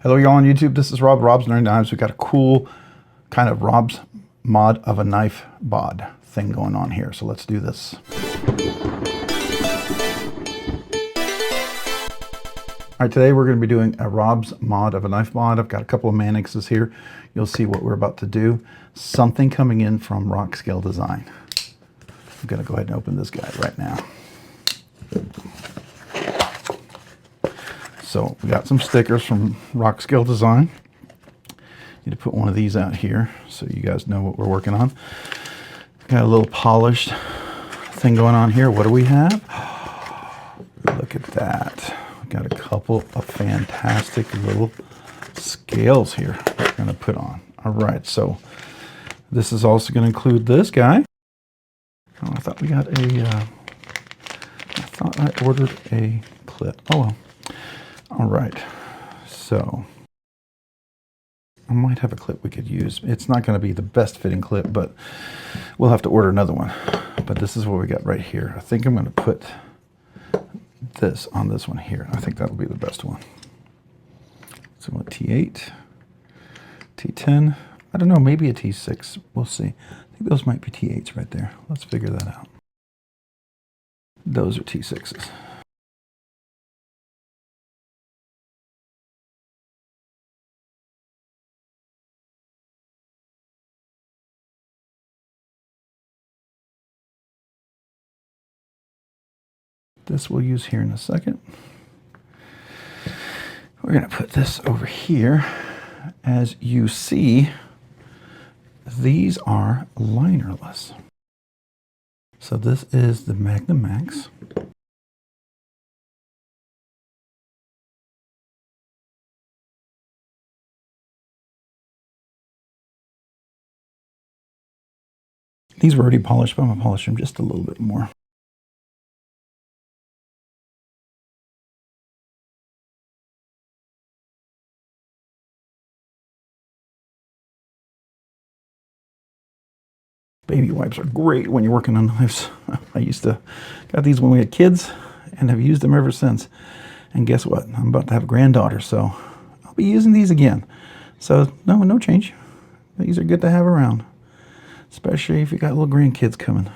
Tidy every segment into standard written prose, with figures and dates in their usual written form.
Hello y'all on YouTube, this is Rob's Nerdy Knives. We got a cool kind of Rob's mod of a knife bod thing going on here, so let's do this. Alright, today we're going to be doing a Rob's mod of a knife bod. I've got a couple of Manixes here. You'll see what we're about to do. Something coming in from Rockscale Design. I'm going to go ahead and open this guy right now. So we got some stickers from Rockscale Design. Need to put one of these out here so you guys know what we're working on. Got a little polished thing going on here. What do we have? Look at that. We got a couple of fantastic little scales here we're going to put on. All right, so this is also going to include this guy. Oh, I thought we got a, I thought I ordered a clip. Oh well. All right, so I might have a clip we could use. It's not going to be the best fitting clip, but we'll have to order another one. But this is what we got right here. I think I'm going to put this on this one here. I think that'll be the best one. So a T8, T10, I don't know, maybe a T6. We'll see. I think those might be T8s right there. Let's figure that out. Those are T6s. This we'll use here in a second. We're going to put this over here. As you see, these are linerless. So this is the MagnaMax. These were already polished, but I'm going to polish them just a little bit more. Baby wipes are great when you're working on knives. I used to got these when we had kids and have used them ever since. And guess what? I'm about to have a granddaughter, so I'll be using these again. So no change. These are good to have around, especially if you got little grandkids coming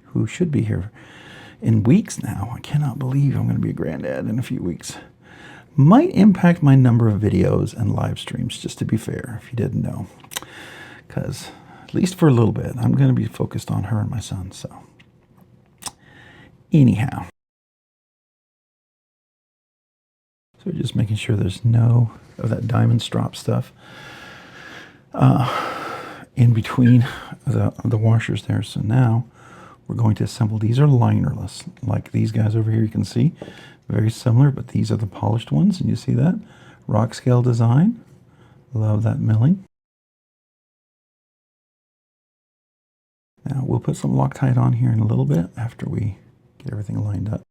who should be here in weeks now. I cannot believe I'm going to be a granddad in a few weeks. Might impact my number of videos and live streams, just to be fair, if you didn't know. Because at least for a little bit, I'm going to be focused on her and my son. So anyhow. So just making sure there's no of that diamond strop stuff in between the washers there. So now we're going to assemble. These are linerless, like these guys over here you can see. Very similar, but these are the polished ones. And you see that? Rockscale Design. Love that milling. Now we'll put some Loctite on here in a little bit after we get everything lined up.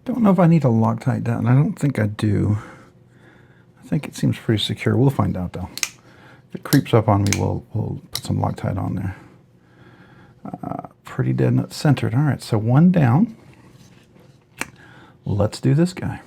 Don't know if I need to Loctite down. I don't think I do. I think it seems pretty secure. We'll find out though. If it creeps up on me, we'll put some Loctite on there. Pretty dead nut centered. All right, so one down. Let's do this guy.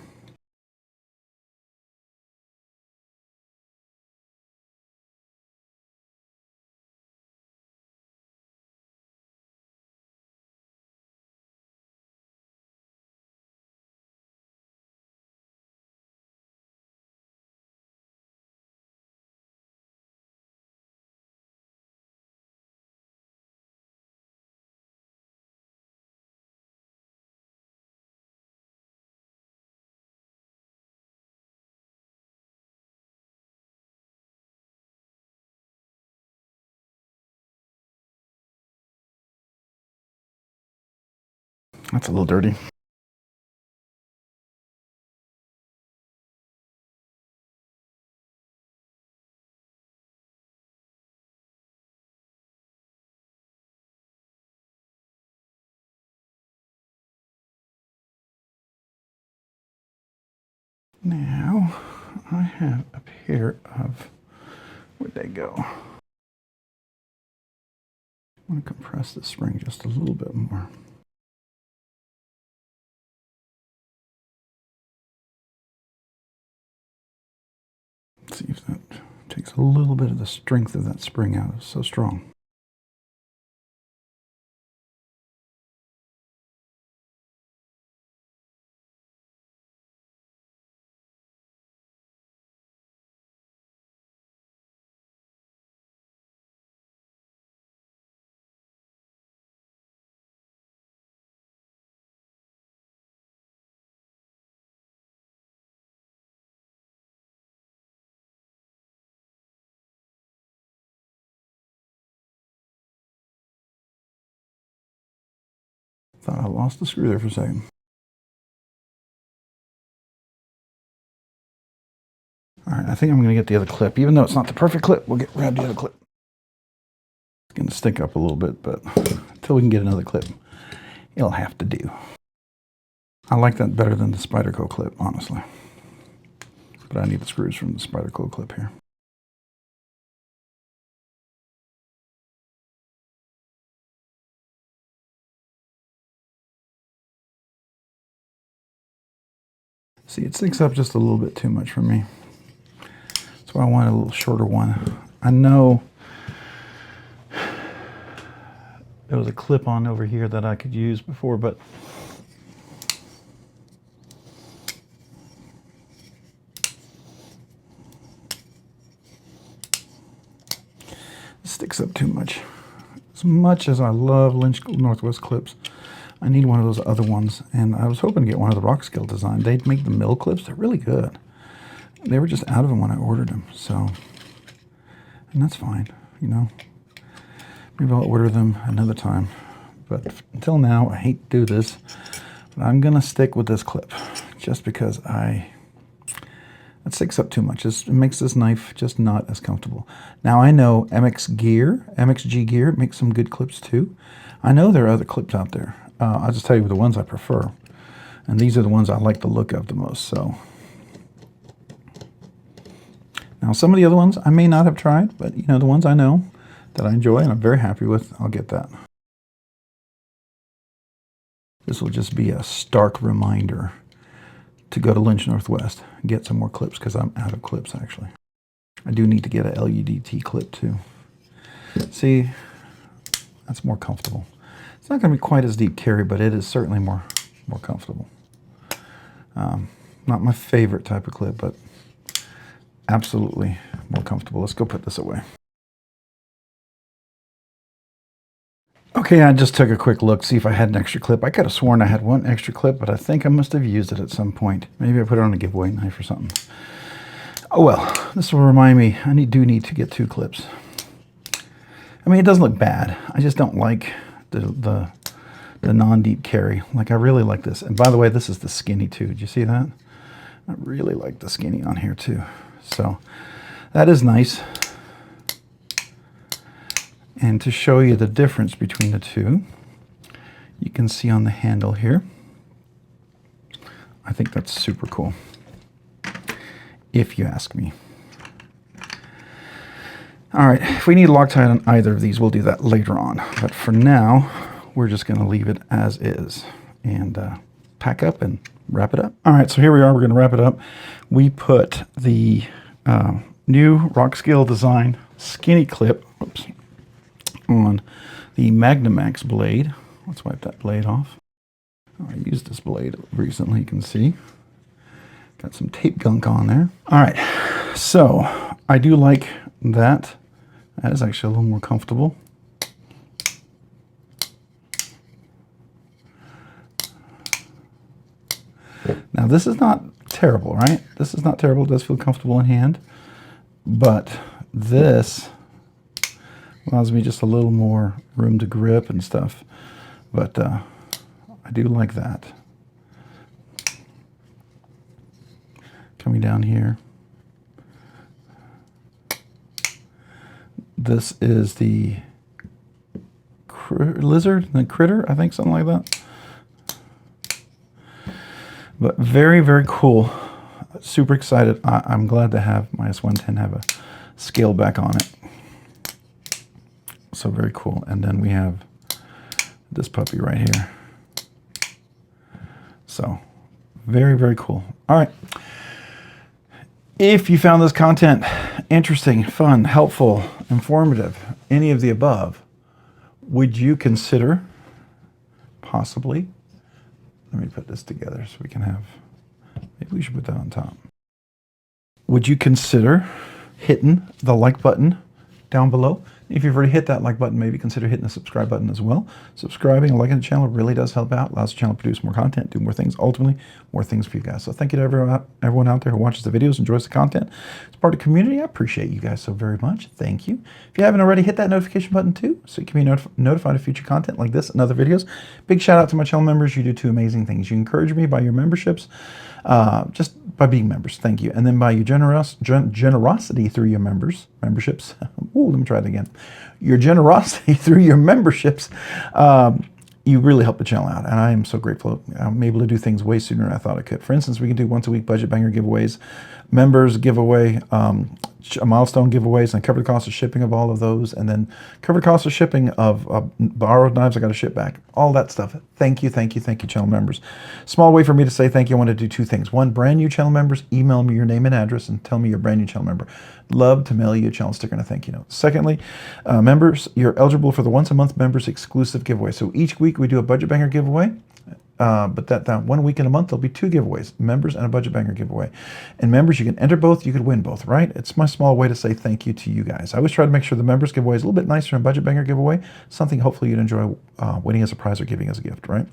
That's a little dirty. Now, I have a pair of, where'd they go? I'm going to compress the spring just a little bit more. Let's see if that takes a little bit of the strength of that spring out. It's so strong. Thought I lost the screw there for a second. All right, I think I'm going to get the other clip. Even though it's not the perfect clip, we'll grab the other clip. It's going to stick up a little bit, but until we can get another clip, it'll have to do. I like that better than the Spyderco clip, honestly. But I need the screws from the Spyderco clip here. See, it sticks up just a little bit too much for me. That's why I wanted a little shorter one. I know there was a clip on over here that I could use before, but it sticks up too much. As much as I love Lynch Northwest clips, I need one of those other ones, and I was hoping to get one of the Rockscale Design. They make the mill clips. They're really good. They were just out of them when I ordered them, so, and that's fine, you know. Maybe I'll order them another time, but until now, I hate to do this, but I'm going to stick with this clip, just because it sticks up too much. It makes this knife just not as comfortable. Now, I know MXG Gear makes some good clips too. I know there are other clips out there. I'll just tell you the ones I prefer. And these are the ones I like the look of the most. So now some of the other ones I may not have tried, but you know, the ones I know that I enjoy and I'm very happy with, I'll get that. This will just be a stark reminder to go to Lynch Northwest and get some more clips, because I'm out of clips actually. I do need to get a LUDT clip too. See, that's more comfortable. It's not going to be quite as deep carry, but it is certainly more comfortable. Not my favorite type of clip, but absolutely more comfortable. Let's go put this away. Okay, I just took a quick look, see if I had an extra clip. I could have sworn I had one extra clip, but I think I must have used it at some point. Maybe I put it on a giveaway knife or something. Oh well, this will remind me, I do need to get 2 clips. I mean, it doesn't look bad. I just don't like the non-deep carry. Like, I really like this. And by the way, this is the skinny too. Did you see that? I really like the skinny on here too. So that is nice. And to show you the difference between the two, you can see on the handle here, I think that's super cool, if you ask me. All right, if we need Loctite on either of these, we'll do that later on. But for now, we're just going to leave it as is and pack up and wrap it up. All right, so here we are. We're going to wrap it up. We put the new Rockscale Design skinny clip on the MagnaMax blade. Let's wipe that blade off. I used this blade recently, you can see. Got some tape gunk on there. All right, so I do like that. That is actually a little more comfortable. Now this is not terrible, right? This is not terrible. It does feel comfortable in hand. But this allows me just a little more room to grip and stuff. But I do like that. Coming down here. This is the lizard, the critter, I think, something like that. But very, very cool. Super excited. I'm glad to have my S110 have a scale back on it. So very cool. And then we have this puppy right here. So very, very cool. All right. If you found this content interesting, fun, helpful, informative, any of the above, would you consider possibly, let me put this together so we can have, maybe we should put that on top. Would you consider hitting the like button down below? If you've already hit that like button, maybe consider hitting the subscribe button as well. Subscribing and liking the channel really does help out, allows the channel to produce more content, do more things, ultimately more things for you guys. So thank you to everyone out there who watches the videos, enjoys the content. It's part of the community. I appreciate you guys so very much. Thank you. If you haven't already, hit that notification button too, so you can be notified of future content like this and other videos. Big shout out to my channel members. You do two amazing things. You encourage me by your memberships, just by being members. Thank you. And then by your generosity through your memberships. Ooh, let me try it again. Your generosity through your memberships, you really help the channel out, and I am so grateful. I'm able to do things way sooner than I thought I could. For instance, we can do once a week budget banger giveaways, members giveaway, milestone giveaways, and cover the cost of shipping of all of those, and then cover the cost of shipping of borrowed knives I got to ship back. All that stuff. Thank you, thank you, thank you, channel members. Small way for me to say thank you. I want to do two things. One, brand new channel members, email me your name and address and tell me you're a brand new channel member. Love to mail you a channel sticker and a thank you note. Secondly, members, you're eligible for the once a month members exclusive giveaway. So each week we do a budget banger giveaway. But that 1 week in a month, there'll be two giveaways, members and a budget banger giveaway. And members, you can enter both, you could win both, right? It's my small way to say thank you to you guys. I always try to make sure the members giveaway is a little bit nicer than budget banger giveaway, something hopefully you'd enjoy winning as a prize or giving as a gift, right?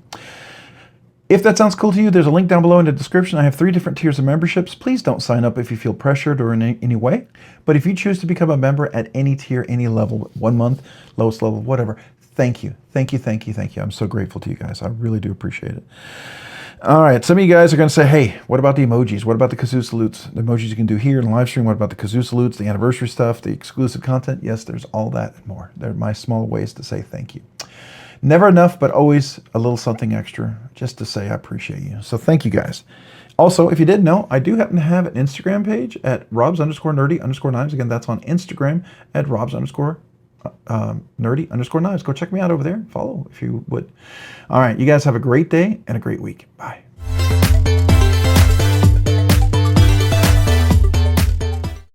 If that sounds cool to you, there's a link down below in the description. I have 3 different tiers of memberships. Please don't sign up if you feel pressured or in any way. But if you choose to become a member at any tier, any level, 1 month, lowest level, whatever, thank you. Thank you, thank you, thank you. I'm so grateful to you guys. I really do appreciate it. All right, some of you guys are going to say, hey, what about the emojis? What about the kazoo salutes? The emojis you can do here in the live stream. What about the kazoo salutes, the anniversary stuff, the exclusive content? Yes, there's all that and more. They're my small ways to say thank you. Never enough, but always a little something extra just to say I appreciate you. So thank you guys. Also, if you didn't know, I do happen to have an Instagram page at robs_nerdy_knives. Again, that's on Instagram at robs_nerdy_knives. Go check me out over there. Follow if you would. All right, you guys have a great day and a great week. Bye.